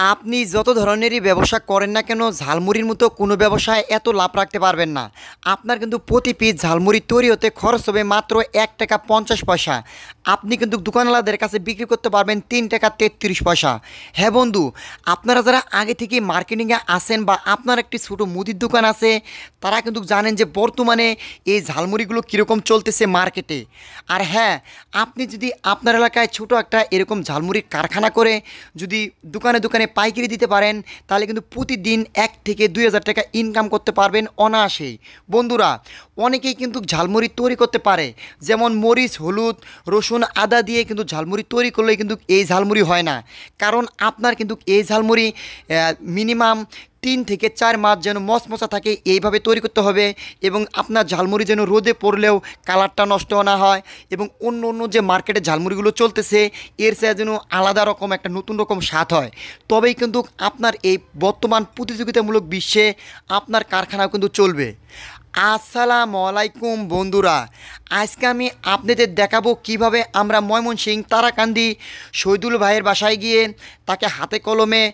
আপনি যত ধরনেরই ব্যবসা করেন না কেন ঝালমুড়ির মতো কোনো ব্যবসায় এত লাভ রাখতে পারবেন না। আপনার কিন্তু প্রতি পিস ঝালমুড়ি তৈরি হতে খরচ হবে মাত্র 1 টাকা 50 পয়সা। আপনি কিন্তু দোকানওয়ালাদের কাছে বিক্রি করতে পারবেন 3 টাকা 33 পয়সা। হ্যাঁ বন্ধু, আপনারা যারা আগে থেকে মার্কেটিংয়ে আসেন বা আপনার একটি ছোটো মুদির দোকান আছে, তারা কিন্তু জানেন যে বর্তমানে এই ঝালমুড়িগুলো কীরকম চলতেছে মার্কেটে। আর হ্যাঁ, আপনি যদি আপনার এলাকায় ছোটো একটা এরকম ঝালমুড়ির কারখানা করে যদি দোকানে দোকানে পাইকারি দিতে পারেন, তাহলে কিন্তু প্রতিদিন 1 থেকে 2 হাজার টাকা ইনকাম করতে পারবেন অনায়াসেই। বন্ধুরা, অনেকেই কিন্তু ঝালমুড়ি তৈরি করতে পারে, যেমন মরিচ, হলুদ, রসুন, আদা দিয়ে কিন্তু ঝালমুড়ি তৈরি করলে কিন্তু এই ঝালমুড়ি হয় না। কারণ আপনার কিন্তু এই ঝালমুড়ি মিনিমাম 3 থেকে 4 মাস যেন মচমচা থাকে এইভাবে তৈরি করতে হবে, এবং আপনার ঝালমুড়ি যেন রোদে পড়লেও কালারটা নষ্ট না হয়, এবং অন্য অন্য যে মার্কেটে ঝালমুড়িগুলো চলতেছে এর চেয়ে যেন আলাদা রকম একটা নতুন রকম স্বাদ হয়। তবেই কিন্তু আপনার এই বর্তমান প্রতিযোগিতামূলক বিশ্বে আপনার কারখানাও কিন্তু চলবে। আসসালামু আলাইকুম বন্ধুরা, আজকে আমি আপনাদের দেখাবো কিভাবে আমরা ময়মনসিংহ তারাকান্দি শহীদুল ভাইয়ের বাসায় গিয়ে তাকে হাতে কলমে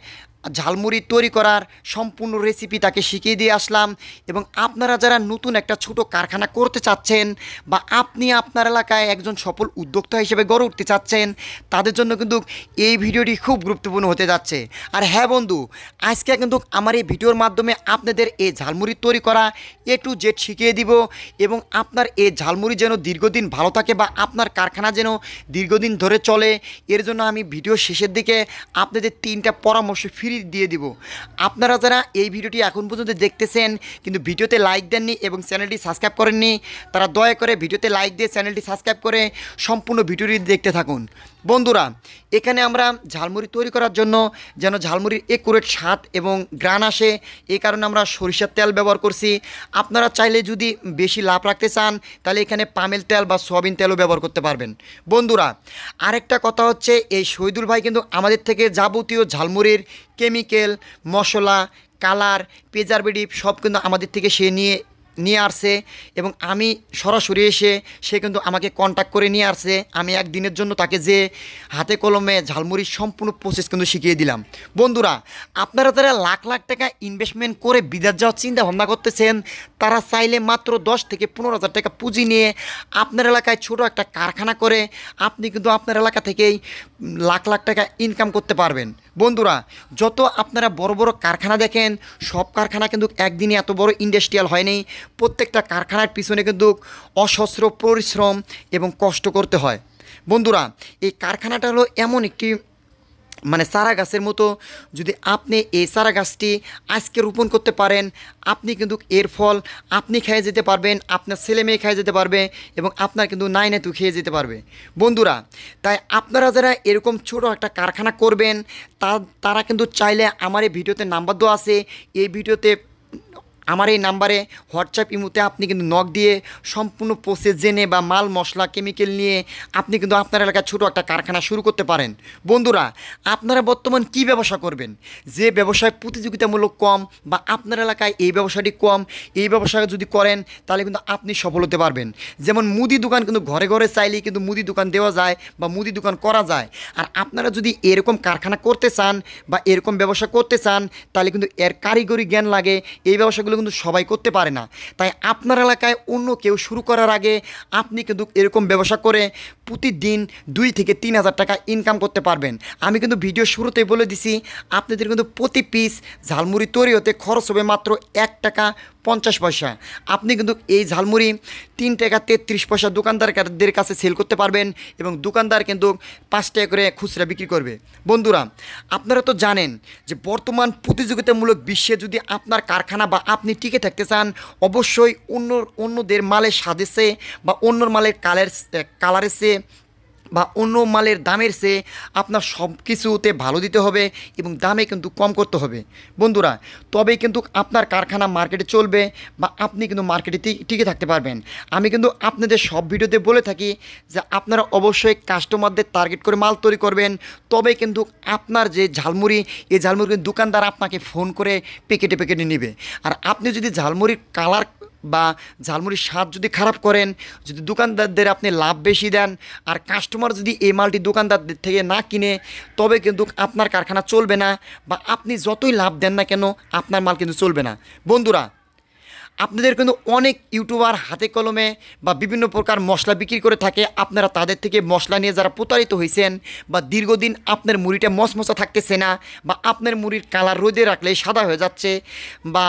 ঝালমুড়ি তৈরি করার সম্পূর্ণ রেসিপি তাকে শিখিয়ে দিয়ে আসলাম। এবং আপনারা যারা নতুন একটা ছোট কারখানা করতে চাচ্ছেন বা আপনি আপনার এলাকায় একজন সফল উদ্যোক্তা হিসেবে গড়ে উঠতে চাচ্ছেন, তাদের জন্য কিন্তু এই ভিডিওটি খুব গুরুত্বপূর্ণ হতে যাচ্ছে। আর হ্যাঁ বন্ধু, আজকে কিন্তু আমার এই ভিডিওর মাধ্যমে আপনাদের এই ঝালমুড়ি তৈরি করা A to Z শিখিয়ে দিব, এবং আপনার এই ঝালমুড়ি যেন দীর্ঘদিন ভালো থাকে বা আপনার কারখানা যেন দীর্ঘদিন ধরে চলে, এর জন্য আমি ভিডিও শেষের দিকে আপনাদের 3টা পরামর্শ ফ্রি দিয়ে দিব। আপনারা যারা এই ভিডিওটি এখন পর্যন্ত দেখতেছেন কিন্তু ভিডিওতে লাইক দেননি এবং চ্যানেলটি সাবস্ক্রাইব করেননি, তারা দয়া করে ভিডিওতে লাইক দিয়ে চ্যানেলটি সাবস্ক্রাইব করে সম্পূর্ণ ভিডিওটি দেখতে থাকুন। বন্ধুরা, এখানে আমরা ঝালমুড়ি তৈরি করার জন্য যেন ঝালমুড়ির একুরেট স্বাদ এবং গ্রান আসে, এই কারণে আমরা সরিষার তেল ব্যবহার করছি। আপনারা চাইলে যদি বেশি লাভ রাখতে চান তাহলে এখানে পামেল তেল বা সয়াবিন তেলও ব্যবহার করতে পারবেন। বন্ধুরা, আরেকটা কথা হচ্ছে, এই শহীদুল ভাই কিন্তু আমাদের থেকে যাবতীয় ঝালমুড়ির কেমিক্যাল, মশলা, কালার, প্রিজারভেটিভ সব কিন্তু আমাদের থেকে সে নিয়ে আসছে, এবং আমি সরাসরি এসে সে কিন্তু আমাকে কন্ট্যাক্ট করে নিয়ে আসছে। আমি একদিনের জন্য তাকে যে হাতে কলমে ঝালমুড়ির সম্পূর্ণ প্রসেস কিন্তু শিখিয়ে দিলাম। বন্ধুরা, আপনারা যারা লাখ লাখ টাকা ইনভেস্টমেন্ট করে বিদেশ যাওয়ার চিন্তা ভাবনা করতেছেন, তারা চাইলে মাত্র 10 থেকে 15 হাজার টাকা পুঁজি নিয়ে আপনার এলাকায় ছোট একটা কারখানা করে আপনি কিন্তু আপনার এলাকা থেকেই লাখ লাখ টাকা ইনকাম করতে পারবেন। বন্ধুরা, যত আপনারা বড় বড় কারখানা দেখেন, সব কারখানা কিন্তু একদিনে এত বড় ইন্ডাস্ট্রিয়াল হয়নি। প্রত্যেকটা কারখানার পিছনে কিন্তু অসহস্র পরিশ্রম এবং কষ্ট করতে হয়। বন্ধুরা, এই কারখানাটা হলো এমন একটি চারা গাছের মতো। যদি আপনি এই চারা গাছটি আজকে রোপণ করতে পারেন, আপনি কিন্তু এর ফল আপনি খেয়ে যেতে পারবেন, আপনার ছেলে মেয়ে খেয়ে যেতে পারবে, এবং আপনার কিন্তু নাতু খেয়ে যেতে পারবে। বন্ধুরা, তাই আপনারা যারা এরকম ছোটো একটা কারখানা করবেন, তারা কিন্তু চাইলে আমার এই ভিডিওতে নাম্বার দেওয়া আছে, এই ভিডিওতে আমার এই নাম্বারে হোয়াটসঅ্যাপ ইমোতে আপনি কিন্তু নক দিয়ে সম্পূর্ণ প্রসেস জেনে বা মাল মশলা কেমিক্যাল নিয়ে আপনি কিন্তু আপনার এলাকায় ছোটো একটা কারখানা শুরু করতে পারেন। বন্ধুরা, আপনারা বর্তমান কি ব্যবসা করবেন, যে ব্যবসায় প্রতিযোগিতামূলক কম বা আপনার এলাকায় এই ব্যবসাটি কম, এই ব্যবসা যদি করেন তাহলে কিন্তু আপনি সফল হতে পারবেন। যেমন মুদি দোকান কিন্তু ঘরে ঘরে চাইলেই কিন্তু মুদি দোকান দেওয়া যায় বা মুদি দোকান করা যায়। আর আপনারা যদি এরকম কারখানা করতে চান বা এরকম ব্যবসা করতে চান, তাহলে কিন্তু এর কারিগরি জ্ঞান লাগে। এই ব্যবসাগুলো কিন্তু সবাই করতে পারে না। তাই আপনার এলাকায় অন্য কেউ শুরু করার আগে আপনি কিন্তু এরকম ব্যবসা করে প্রতিদিন 2 থেকে 3 হাজার টাকা ইনকাম করতে পারবেন। আমি কিন্তু ভিডিও শুরুতে বলে দিছি, আপনাদের কিন্তু প্রতি পিস ঝালমুড়ি তৈরি হতে খরচ হবে মাত্র 1 টাকা 50 পয়সা। আপনি কিন্তু এই ঝালমুড়ি 3 টাকা 33 পয়সা দোকানদারদের কাছে সেল করতে পারবেন, এবং দোকানদার কিন্তু 5 টাকা করে খুচরা বিক্রি করবে। বন্ধুরা, আপনারা তো জানেন যে বর্তমান প্রতিযোগিতামূলক বিশ্বে যদি আপনার কারখানা বা আপনি টিকে থাকতে চান, অবশ্যই অন্যদের মালের স্বাদের চেয়ে বা অন্যর মালের কালারের চেয়ে বা অন্য মালের দামের চেয়ে আপনার সব কিছুতে ভালো দিতে হবে এবং দামে কিন্তু কম করতে হবে। বন্ধুরা, তবেই কিন্তু আপনার কারখানা মার্কেটে চলবে বা আপনি কিন্তু মার্কেটে টিকে থাকতে পারবেন। আমি কিন্তু আপনাদের সব ভিডিওতে বলে থাকি যে আপনারা অবশ্যই কাস্টমারদের টার্গেট করে মাল তৈরি করবেন, তবে কিন্তু আপনার যে ঝালমুড়ি, এই ঝালমুড়ির দোকানদার আপনাকে ফোন করে প্যাকেটে প্যাকেটে নেবে। আর আপনি যদি ঝালমুড়ির কালার বা ঝালমুড়ির স্বাদ যদি খারাপ করেন, যদি দোকানদারদের আপনি লাভ বেশি দেন, আর কাস্টমার যদি এই মালটি দোকানদারদের থেকে না কিনে, তবে কিন্তু আপনার কারখানা চলবে না, বা আপনি যতই লাভ দেন না কেন আপনার মাল কিন্তু চলবে না। বন্ধুরা, আপনাদের কিন্তু অনেক ইউটিউবার হাতে কলমে বা বিভিন্ন প্রকার মশলা বিক্রি করে থাকে, আপনারা তাদের থেকে মশলা নিয়ে যারা প্রতারিত হয়েছেন, বা দীর্ঘদিন আপনার মুড়িটা মশমশা থাকতেছে না, বা আপনার মুড়ির কালার রোদে রাখলে সাদা হয়ে যাচ্ছে, বা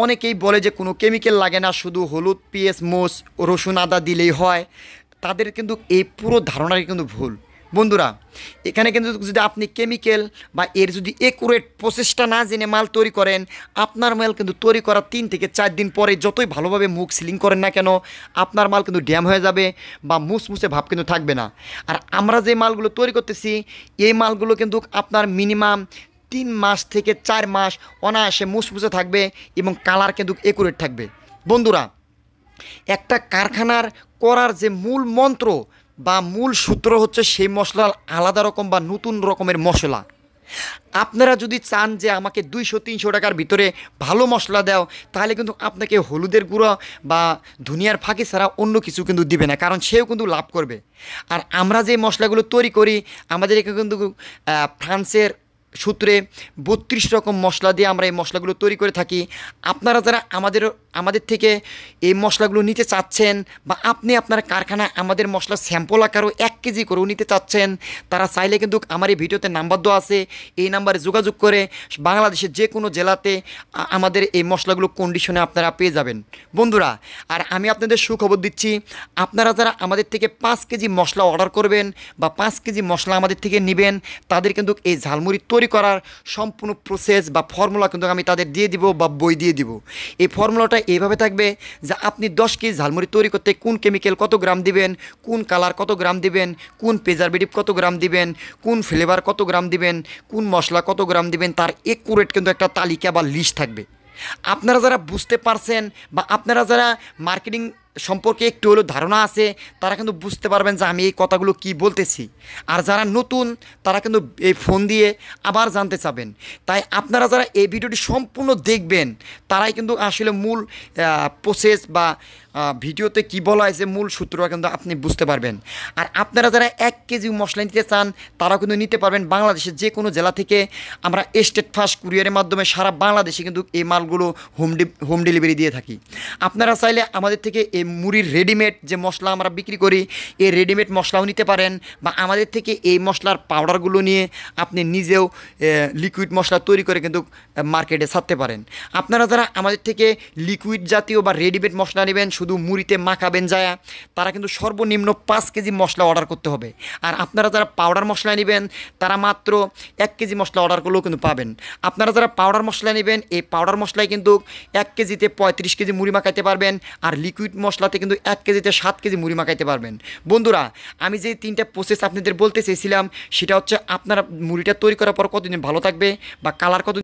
অনেকেই বলে যে কোনো কেমিক্যাল লাগে না, শুধু হলুদ পেঁয়াজ মোচ রসুন আদা দিলেই হয়, তাদের কিন্তু এই পুরো ধারণাই কিন্তু ভুল। বন্ধুরা, এখানে কিন্তু যদি আপনি কেমিক্যাল বা এর যদি একুরেট প্রসেসটা না জেনে মাল তৈরি করেন, আপনার মাল কিন্তু তৈরি করার 3 থেকে 4 দিন পরে যতই ভালোভাবে মুখ সিলিং করেন না কেন, আপনার মাল কিন্তু ড্যাম হয়ে যাবে বা মুসমুসে ভাব কিন্তু থাকবে না। আর আমরা যে মালগুলো তৈরি করতেছি, এই মালগুলো কিন্তু আপনার মিনিমাম 3 মাস থেকে 4 মাস অনায়াসে মুসমুসে থাকবে এবং কালার কিন্তু একুরেট থাকবে। বন্ধুরা, একটা কারখানার করার যে মূল মন্ত্র বা মূল সূত্র হচ্ছে সেই মশলার আলাদা রকম বা নতুন রকমের মশলা। আপনারা যদি চান যে আমাকে 200-300 টাকার ভিতরে ভালো মশলা দাও, তাহলে কিন্তু আপনাকে হলুদের গুঁড়ো বা ধনিয়ার ফাঁকি ছাড়া অন্য কিছু কিন্তু দিবে না, কারণ সেও কিন্তু লাভ করবে। আর আমরা যে মশলাগুলো তৈরি করি, আমাদের এখানে কিন্তু ফ্রান্সের সূত্রে 32 রকম মশলা দিয়ে আমরা এই মশলাগুলো তৈরি করে থাকি। আপনারা যারা আমাদের থেকে এই মশলাগুলো নিতে চাচ্ছেন, বা আপনি আপনার কারখানায় আমাদের মশলা স্যাম্পল আকারও 1 কেজি করেও নিতে চাচ্ছেন, তারা চাইলে কিন্তু আমার এই ভিডিওতে নাম্বার দেওয়া আছে, এই নাম্বারে যোগাযোগ করে বাংলাদেশের যে কোনো জেলাতে আমাদের এই মশলাগুলো কন্ডিশনে আপনারা পেয়ে যাবেন। বন্ধুরা, আর আমি আপনাদের সুখবর দিচ্ছি, আপনারা যারা আমাদের থেকে 5 কেজি মশলা অর্ডার করবেন বা 5 কেজি মশলা আমাদের থেকে নেবেন, তাদের কিন্তু এই ঝালমুড়ি তৈরি করার সম্পূর্ণ প্রসেস বা ফর্মুলা কিন্তু আমি তাদের দিয়ে দিব বা বই দিয়ে দিব। এই ফর্মুলাটা এইভাবে থাকবে যে আপনি 10 কেজি ঝালমুড়ি তৈরি করতে কোন কেমিক্যাল কত গ্রাম দিবেন, কোন কালার কত গ্রাম দিবেন, কোন প্রিজারভেটিভ কত গ্রাম দিবেন, কোন ফ্লেভার কত গ্রাম দিবেন, কোন মশলা কত গ্রাম দিবেন, তার একুরেট কিন্তু একটা তালিকা বা লিস্ট থাকবে। আপনারা যারা বুঝতে পারছেন বা আপনারা যারা মার্কেটিং সম্পর্কে একটু হলেও ধারণা আছে, তারা কিন্তু বুঝতে পারবেন যে আমি এই কথাগুলো কি বলতেছি। আর যারা নতুন, তারা কিন্তু এই ফোন দিয়ে আবার জানতে চাবেন। তাই আপনারা যারা এই ভিডিওটি সম্পূর্ণ দেখবেন, তারাই কিন্তু আসলে মূল প্রসেস বা ভিডিওতে কি বলা হয়েছে মূল সূত্রটা কিন্তু আপনি বুঝতে পারবেন। আর আপনারা যারা 1 কেজি মশলা নিতে চান, তারাও কিন্তু নিতে পারবেন বাংলাদেশের যে কোনো জেলা থেকে। আমরা স্টেট ফাস্ট কুরিয়ারের মাধ্যমে সারা বাংলাদেশে কিন্তু এই মালগুলো হোম ডেলিভারি দিয়ে থাকি। আপনারা চাইলে আমাদের থেকে এই মুড়ির রেডিমেড যে মশলা আমরা বিক্রি করি, এই রেডিমেড মশলাও নিতে পারেন, বা আমাদের থেকে এই মশলার পাউডারগুলো নিয়ে আপনি নিজেও লিকুইড মশলা তৈরি করে কিন্তু মার্কেটে ছাড়তে পারেন। আপনারা যারা আমাদের থেকে লিকুইড জাতীয় বা রেডিমেড মশলা নেবেন, শুধু মুড়িতে মাখাবেন যায়, তারা কিন্তু সর্বনিম্ন 5 কেজি মশলা অর্ডার করতে হবে। আর আপনারা যারা পাউডার মশলা নেবেন, তারা মাত্র 1 কেজি মশলা অর্ডার করলেও কিন্তু পাবেন। আপনারা যারা পাউডার মশলা নেবেন, এই পাউডার মশলায় কিন্তু 1 কেজিতে 35 কেজি মুড়ি মাখাইতে পারবেন, আর লিকুইড মশলাতে কিন্তু 1 কেজিতে 7 কেজি মুড়ি মাখাইতে পারবেন। বন্ধুরা, আমি যে 3টা প্রসেস আপনাদের বলতে চেয়েছিলাম, সেটা হচ্ছে আপনারা মুড়িটা তৈরি করার পর কতদিন ভালো থাকবে বা কালার কত